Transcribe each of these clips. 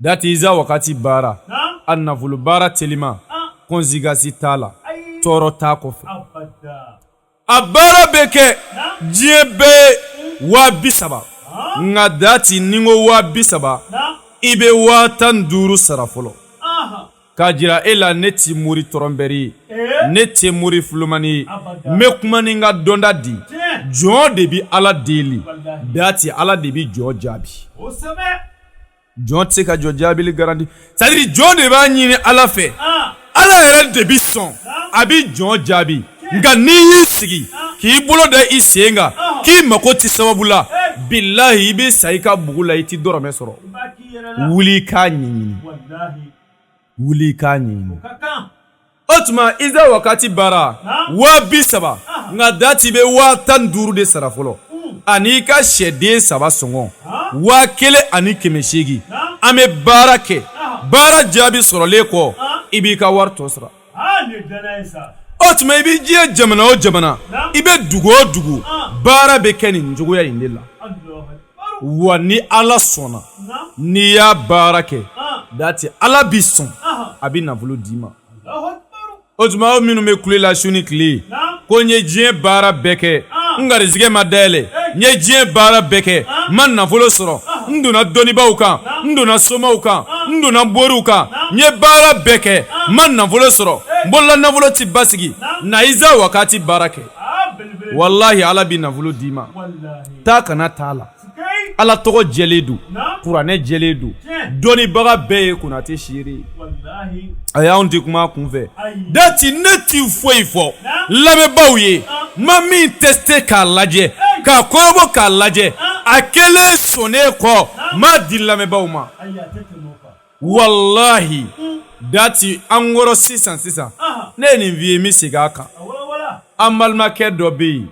dati iza wakati bara an nafolo bara telima konzigasi tala toro ta kɔfɛ a baara bɛ kɛ diɲɛ bɛɛ 30,000 nka dati ni ko 30,000 i bɛ 15 sara fɔlɔ k'a jira e la ne ti muri tɔrɔnbɛri ne ti muri fulumani n bɛ kuma ni n ka dɔnda di jɔn de bi ala deli dati ala de bi jɔn jaabi jɔn tɛ se ka jɔn jaabili garanti c'est à dire jɔn de b'a ɲini ala fɛ ala yɛrɛ de bi sɔn a bi jɔn jaabi nka n'i y'i sigi k'i bolo da i sen kan k'i mako ti sababu la bilahi i bɛ sa i ka bugu la i ti dɔrɔmɛ sɔrɔ wuli k'a ɲɛɲini wuli k'a ɲɛɲini o tuma iza wakati bara 30,000 nka dati bɛ 15 de sara fɔlɔ ani ka sɛden 3 sɔngɔ 1,800 an bɛ baara kɛ baara jaabi sɔrɔlen kɔ i b'i ka wari tɔ sara o tuma i bɛ diɲɛ jamana o jamana i bɛ dugu o dugu baara bɛ kɛ nin cogoya in de la wa ni ala sɔnna n'i y'a baara kɛ dati ala bi sɔn a bɛ nafolo d'i ma o tuma aw minnu bɛ kule la su ni tile ko n ye diɲɛ baara bɛɛ kɛ n garizigɛ ma dayɛlɛ n ye diɲɛ baara bɛɛ kɛ n ma nafolo sɔrɔ n donna dɔnnibaw kan n donna somaw kan n donna boriw kan n ye baara bɛɛ kɛ n ma nafolo sɔrɔ n bolola nafolo ti basigi na iza wakati baara kɛ wallahi ala bi nafolo d'i ma taa kana t'a la ala tɔgɔ jɛlen don kuranɛ jɛlen don dɔnnibaga bɛɛ ye Konate seere ye a y'anw di kuma kunfɛ dati ne ti foyi fɔ lamɛnbaaw ye ma min teste k'a lajɛ k'a kɔrɔbɔ k'a lajɛ a kelen sɔnnen kɔ m'a di lamɛnbaaw ma wallahi dati an kɔrɔ sisan ne ye nin f'i ye n bɛ segin a kan an balimakɛ dɔ bɛ yen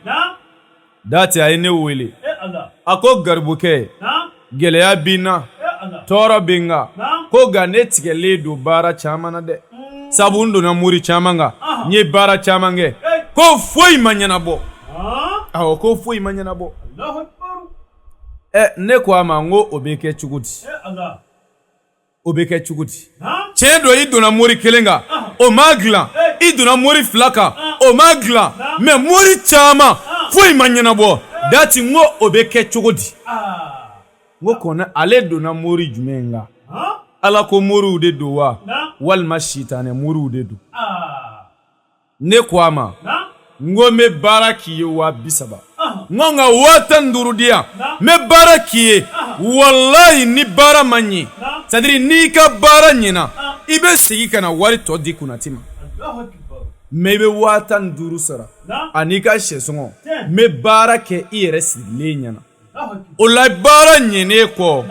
dati a ye ne wele a ko garibukɛ gɛlɛya b'i na tɔɔrɔ bɛ n kan ko nka ne tigɛlen don baara caman na dɛ sabu n donna muri caman kan n ye baara caman kɛ ko foyi ma ɲɛnabɔ awɔ ko foyi ma ɲɛnabɔ ne ko a ma n ko o bɛ kɛ cogo di o bɛ kɛ cogo di tiɲɛ don i donna mori kelen kan o ma dilan i donna mori 2 kan o ma dilan mais mori caman foyi ma ɲɛnabɔ dati n ko o bɛ kɛ cogo di n ko kɔnɛ ale donna mori jumɛn kan ala ko moriw de don wa walima sitanɛ moriw de don ne ko a ma n ko n bɛ baara k'i ye 30,000 n ko nka 15 di yan n bɛ baara k'i ye wallahi ni baara ma ɲɛ c'est à dire n'i ka baara ɲɛna i bɛ segin ka na wari tɔ di Konate ma mais i bɛ 15 sara ani ka sɛsɔngɔ n bɛ baara kɛ i yɛrɛ sigilen ɲɛna o la baara ɲɛnen kɔ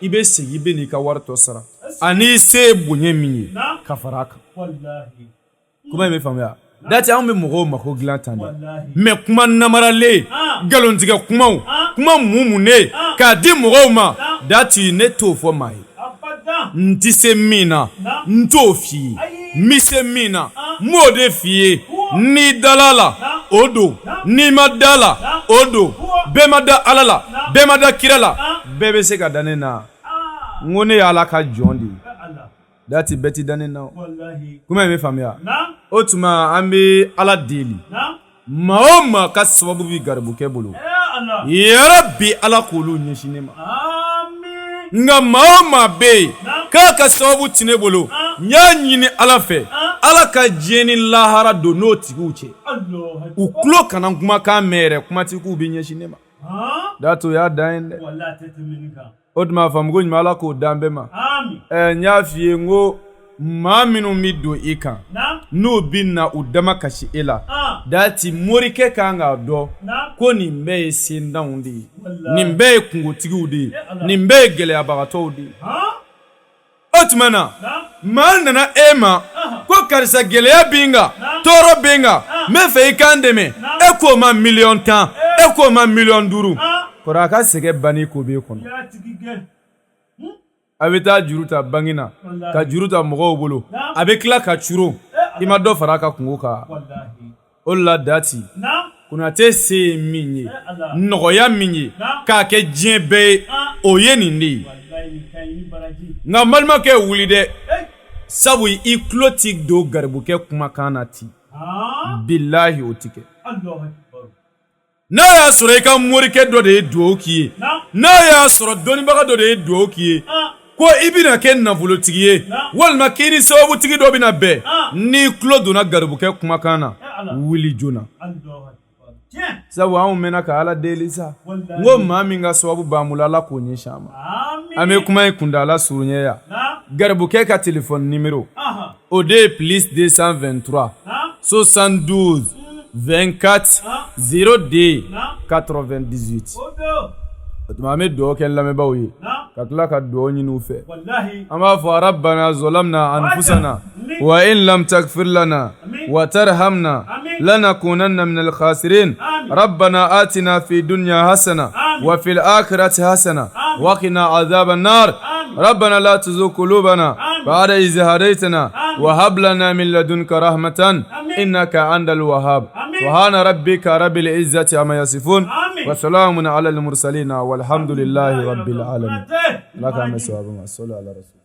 i bɛ segin i bɛ n'i ka wari tɔ sara ani se ye bonya min ye ka fara a kan kuma in bɛ faamuya dati anw bɛ mɔgɔw mako dilan tan de mais kuma namaralen nkalontigɛ kumaw kuma mumunen k'a di mɔgɔw ma dati ne t'o fɔ maa ye n ti se min na n t'o f'i ye n bɛ se min na n b'o de f'i ye n'i dala la o don n'i ma da la o don bɛɛ ma da ala la bɛɛ ma da kira la bɛɛ bɛ se ka da ne na n ko ne ye ala ka jɔn de ye dati bɛɛ ti da ne na kuma in bɛ faamuya o tuma an bɛ ala deli maa o maa ka sababu bɛ garibukɛ bolo yɛrɛ bi ala k'olu ɲɛsin ne ma nka maa o maa bɛ yen k'a ka sababu ti ne bolo n y'a ɲini ala fɛ ala ka diɲɛ ni lahara don n'o tigiw cɛ u tulo kana kumakan mɛn yɛrɛ kuma ti k'u bɛ ɲɛsin ne ma dati o y'a dan ye dɛ o tuma faamu ko ɲuman ala k'o dan bɛɛ ma n y'a f'i ye n ko maa minnu bɛ don i kan n'u bɛ na u dama kasi e la dati morikɛ kan k'a dɔn ko nin bɛɛ ye sendanw de ye nin bɛɛ ye kungotigiw de ye nin bɛɛ ye gɛlɛyabagatɔw de ye o tuma na maa nana e ma ko karisa gɛlɛya bɛ n kan tɔɔrɔ bɛ n kan n bɛ fɛ i k'an dɛmɛ e k'o ma 10,000,000 e k'o ma 5,000,000 kɔrɔ a ka sɛgɛ banni ko b'e kɔnɔ a bɛ taa juru ta banki na ka juru ta mɔgɔw bolo a bɛ tila ka curo i ma dɔ fara a ka kungo kan o la dati Konate se ye min ye nɔgɔya min ye k'a kɛ diɲɛ bɛɛ ye o ye nin de ye nka balimakɛ wuli dɛ sabu i tulo ti don garibukɛ kumakan na ten bilahi o ti kɛ n'a y'a sɔrɔ i ka morikɛ dɔ de ye dugawu k'i ye n'a y'a sɔrɔ dɔnnibaga dɔ de ye dugawu k'i ye ko i bɛna kɛ nafolotigi ye walima k'i ni sababutigi dɔ bɛna bɛn n'i tulo donna garibukɛ kumakan na wuli joona sabu anw mɛnna ka Ala deli sa n ko maa min ka sababu b'an bolo Ala k'o ɲɛsin an ma an bɛ kuma in kuntala surunya yan garibukɛ ka téléphone numéro o de ye +223 72 24 02 98 o tuma an bɛ dugawu kɛ lamɛnbaaw ye ka tila ka dugawu ɲini u fɛ an b'a fɔ rabbana zalamna anfusana wa in lam taghfir lana wa tarhamna lanakunanna minal khasirin rabbana atina fi dunya hasana wa fil akhirati hasana wa qina adhaban nar rabbana la tuzigh qulubana ba'da idh hadaytana wa hab lana min ladunka rahmatan innaka antal wahhab subhana rabbika rabbil izzati amma yasifun wa salamun ala al mursalin walhamdulillahi rabbil alamin laka masawaba sallallahu alaihi wasallam